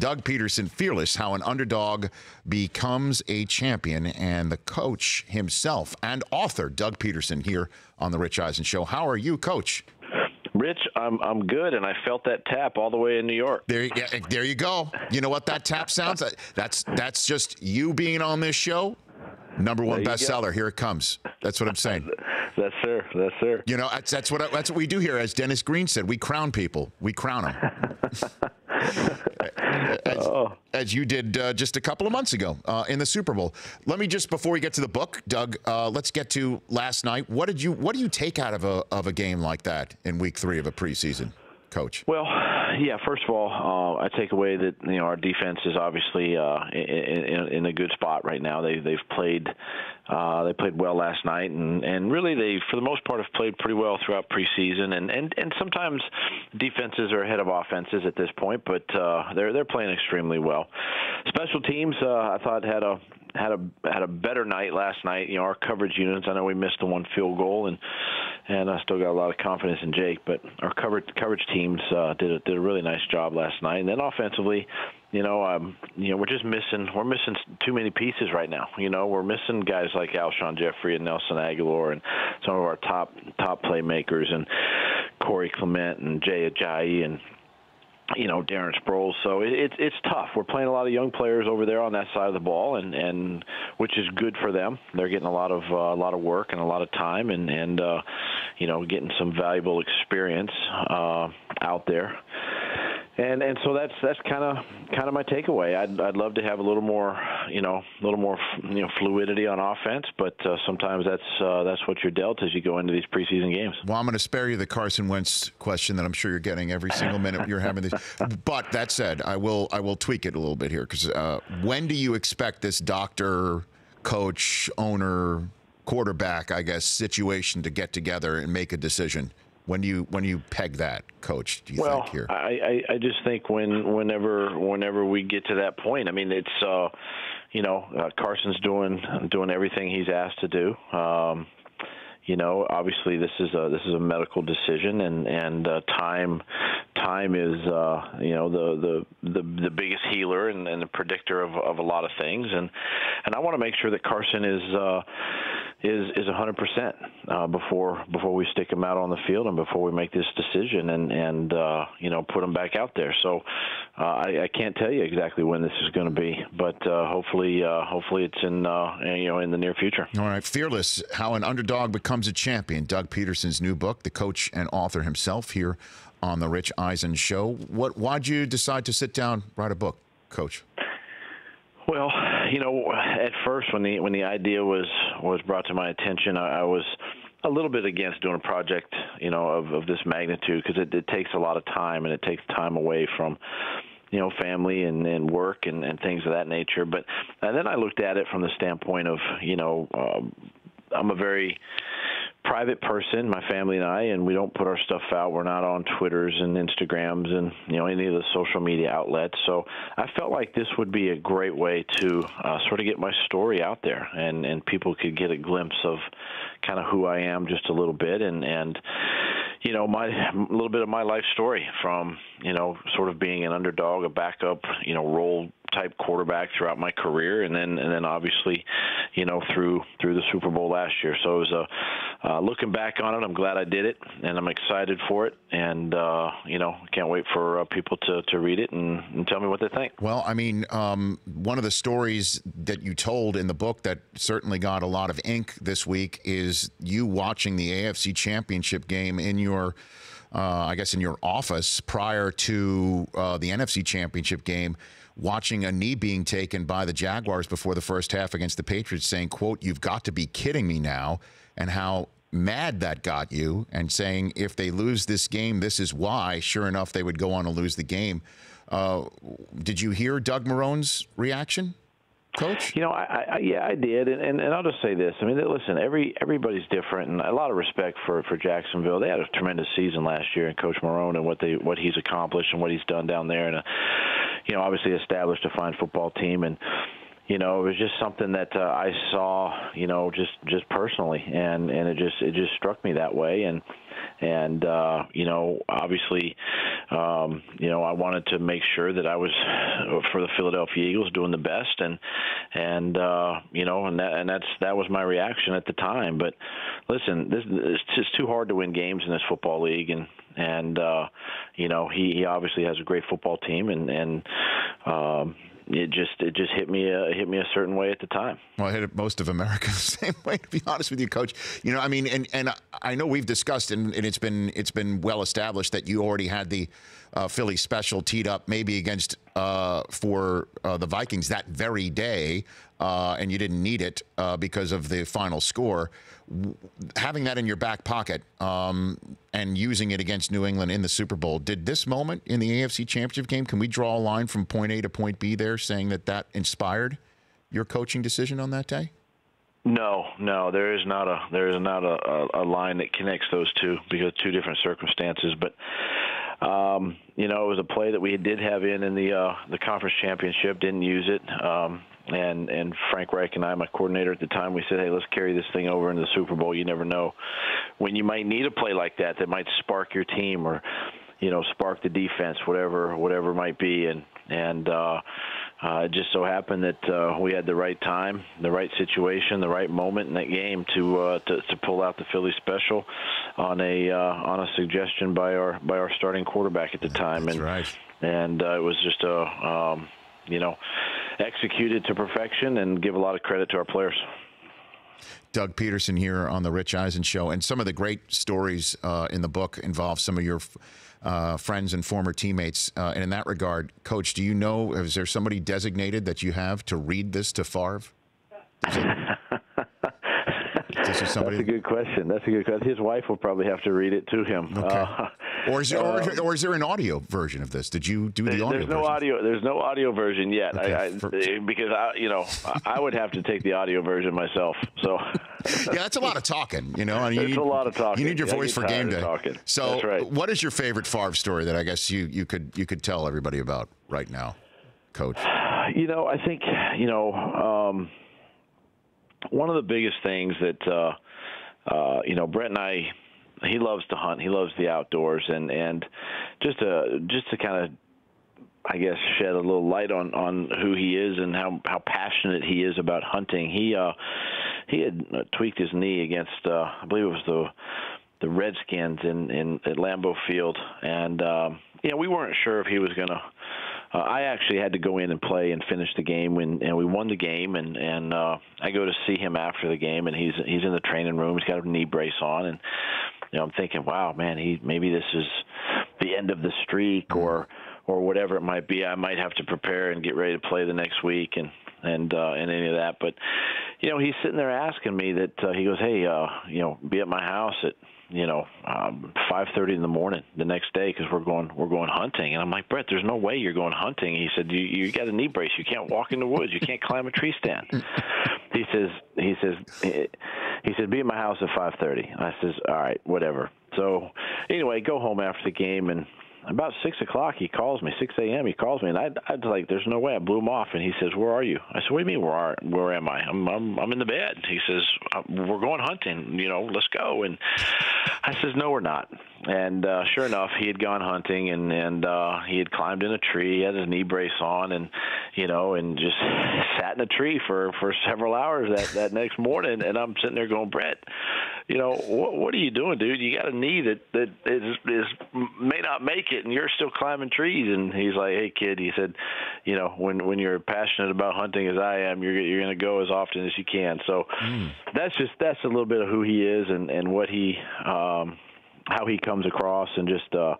Doug Pederson, fearless, how an underdog becomes a champion, and the coach himself and author, Doug Pederson, here on the Rich Eisen Show. How are you, Coach? Rich, I'm good, and I felt that tap all the way in New York. There you go. You know what that tap sounds? That's just you being on this show. Number one bestseller. Here it comes. That's what I'm saying. That's sir. You know, that's what we do here. As Dennis Green said, we crown people. We crown them. As you did just a couple of months ago in the Super Bowl. Let me just, before we get to the book, Doug, let's get to last night. What do you take out of a game like that in Week 3 of a preseason, Coach? Well, yeah. First of all, I take away that our defense is obviously in a good spot right now. They've played well last night, and really they, for the most part, have played pretty well throughout preseason. And sometimes defenses are ahead of offenses at this point, but they're playing extremely well. Special teams, I thought had a better night last night. Our coverage units, I know we missed the one field goal, and I still got a lot of confidence in Jake, but our coverage teams did a really nice job last night. And then offensively, we're just missing too many pieces right now. We're missing guys like Alshon Jeffrey and Nelson Aguilar and some of our top playmakers, and Corey Clement and Jay Ajayi and Darren Sproles. So it's tough. We're playing a lot of young players over there on that side of the ball, and which is good for them. They're getting a lot of work and a lot of time, and getting some valuable experience out there. And so that's kind of my takeaway. I'd love to have a little more fluidity on offense, but sometimes that's what you're dealt as you go into these preseason games. Well, I'm going to spare you the Carson Wentz question that I'm sure you're getting every single minute you're having these. But that said, I will tweak it a little bit here, because when do you expect this doctor, coach, owner, quarterback, I guess, situation to get together and make a decision? When do you peg that, Coach, do you think here? I just think whenever we get to that point, I mean, it's Carson's doing everything he's asked to do. Obviously this is a medical decision, and time is the biggest healer and the predictor of a lot of things, and I want to make sure that Carson is 100% before we stick him out on the field and before we make this decision and put him back out there. So I can't tell you exactly when this is going to be, but hopefully it's in the near future. All right, Fearless: How an Underdog Becomes a Champion. Doug Pederson's new book, the coach and author himself, here on the Rich Eisen Show. Why'd you decide to sit down, write a book, Coach? Well, at first when the idea was brought to my attention, I was a little bit against doing a project, of this magnitude, because it takes a lot of time, and it takes time away from, family and work and things of that nature. But then I looked at it from the standpoint of, I'm a very private person, my family and I, and we don't put our stuff out. We're not on Twitters and Instagrams and any of the social media outlets. So I felt like this would be a great way to sort of get my story out there, and people could get a glimpse of kind of who I am just a little bit, and my little bit of my life story from sort of being an underdog, a backup role type quarterback throughout my career, and then obviously through the Super Bowl last year. So it was looking back on it, I'm glad I did it, and I'm excited for it, and can't wait for people to read it and tell me what they think. Well, I mean, one of the stories that you told in the book that certainly got a lot of ink this week is you watching the AFC Championship game in your I guess in your office prior to the NFC Championship game, watching a knee being taken by the Jaguars before the first half against the Patriots, saying, quote, "You've got to be kidding me now," and how mad that got you, and saying if they lose this game, this is why. Sure enough, they would go on to lose the game. Did you hear Doug Marrone's reaction, Coach? I did, and I'll just say this. I mean, listen, everybody's different, and a lot of respect for Jacksonville. They had a tremendous season last year, and Coach Marrone and what he's accomplished and what he's done down there, and obviously established a fine football team. And it was just something that I saw, just personally, and it just struck me that way. And obviously, I wanted to make sure that I was for the Philadelphia Eagles doing the best, and that was my reaction at the time. But listen, it's just too hard to win games in this football league, and he obviously has a great football team, and it just hit me a certain way at the time. Well, I hit most of America the same way, to be honest with you, Coach. I mean, and I know we've discussed, and it's been well established that you already had the Philly special teed up, maybe against for the Vikings that very day, and you didn't need it because of the final score. Having that in your back pocket and using it against New England in the Super Bowl, did this moment in the AFC Championship game, can we draw a line from point A to point B there, saying that inspired your coaching decision on that day? No, there is not a line that connects those two, because two different circumstances. But it was a play that we did have in the conference championship, didn't use it. And Frank Reich and I, my coordinator at the time, we said, hey, let's carry this thing over into the Super Bowl. You never know when you might need a play like that might spark your team, or spark the defense, whatever it might be. And it just so happened that we had the right time, the right situation, the right moment in that game to pull out the Philly special on a suggestion by our starting quarterback at the time. That's right. And it was just executed to perfection, and give a lot of credit to our players. Doug Pederson here on the Rich Eisen Show, and some of the great stories in the book involve some of your friends and former teammates. And in that regard, Coach, do you know, is there somebody designated that you have to read this to Favre? That's a good question. His wife will probably have to read it to him. Okay. Or is there an audio version of this? Did you do the audio version? There's no audio version yet. Okay. Because I would have to take the audio version myself. So yeah, that's a lot of talking. And it's a lot of talking. You need your voice for game day. Talking. So, that's right. What is your favorite Favre story that I guess you could tell everybody about right now, Coach? I think one of the biggest things that Brett and I, he loves to hunt. He loves the outdoors, and just to kind of, I guess, shed a little light on who he is and how passionate he is about hunting. He had tweaked his knee against I believe it was the Redskins at Lambeau Field, and we weren't sure if he was going to. I actually had to go in and play and finish the game, and we won the game. And I go to see him after the game, and he's in the training room. He's got a knee brace on, and I'm thinking, wow, man, maybe this is the end of the streak, or whatever it might be. I might have to prepare and get ready to play the next week, and any of that. But he's sitting there asking me that. He goes, hey, be at my house at 5:30 in the morning the next day, because we're going hunting. And I'm like, Brett, there's no way you're going hunting. He said, you got a knee brace. You can't walk in the woods. You can't climb a tree stand. He says, be at my house at 5:30. I says, all right, whatever. So anyway, go home after the game, and about 6 o'clock, he calls me, 6 a.m. He calls me, and I'd like, there's no way. I blew him off, and he says, where are you? I said, what do you mean, where am I? I'm in the bed. He says, we're going hunting, let's go. And I says, no, we're not. And sure enough, he had gone hunting, and he had climbed in a tree. He had his knee brace on, and just sat in a tree for several hours that next morning. And I'm sitting there going, Brett, what are you doing, dude? You got a knee that is may not make it, and you're still climbing trees. And he's like, hey, kid, he said, when you're passionate about hunting as I am, you're going to go as often as you can. So that's a little bit of who he is, and what he how he comes across, and just a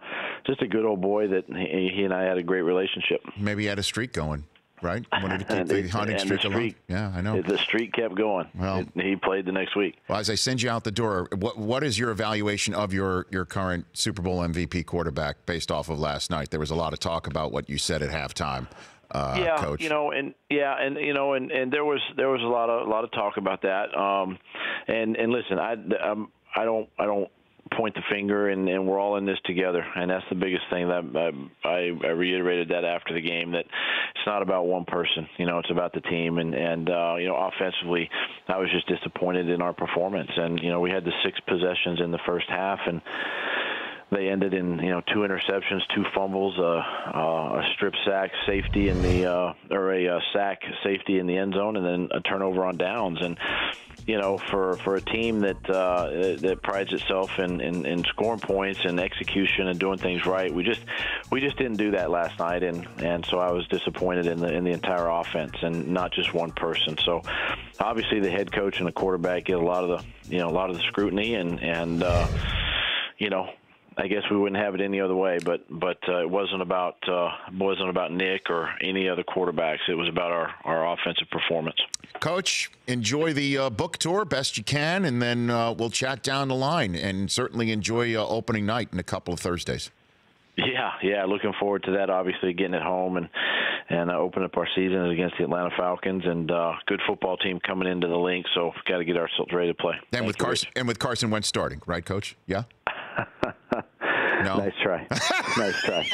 good old boy that he and I had a great relationship. Maybe he had a streak going. Right? Wanted to keep the hunting streak alive. Yeah, I know. The streak kept going. Well, he played the next week. Well, as I send you out the door, what is your evaluation of your current Super Bowl MVP quarterback based off of last night? There was a lot of talk about what you said at halftime, Coach. And there was a lot of talk about that. And listen, I don't point the finger, and we're all in this together, and that's the biggest thing that I reiterated that after the game, that it's not about one person, it's about the team, and offensively, I was just disappointed in our performance, and we had the 6 possessions in the first half, and they ended in 2 interceptions, 2 fumbles, a strip sack safety in the or a sack safety in the end zone, and then a turnover on downs. And for a team that prides itself in scoring points and execution and doing things right, we just didn't do that last night, and so I was disappointed in the entire offense and not just one person. So obviously the head coach and the quarterback get a lot of the scrutiny, and I guess we wouldn't have it any other way, but it wasn't about Nick or any other quarterbacks. It was about our offensive performance. Coach, enjoy the book tour best you can, and then we'll chat down the line, and certainly enjoy opening night in a couple of Thursdays. Yeah, looking forward to that. Obviously, getting it home and open up our season against the Atlanta Falcons, and good football team coming into the link. So we've got to get ourselves ready to play. And with Carson Wentz starting, right, Coach? Yeah. No? Nice try. Nice try.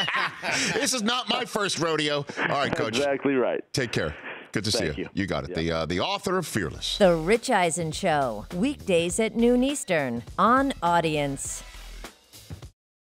This is not my first rodeo. All right, Coach. Exactly right. Take care. Good to see you. You got it. Yeah. The author of Fearless. The Rich Eisen Show, weekdays at noon Eastern on Audience.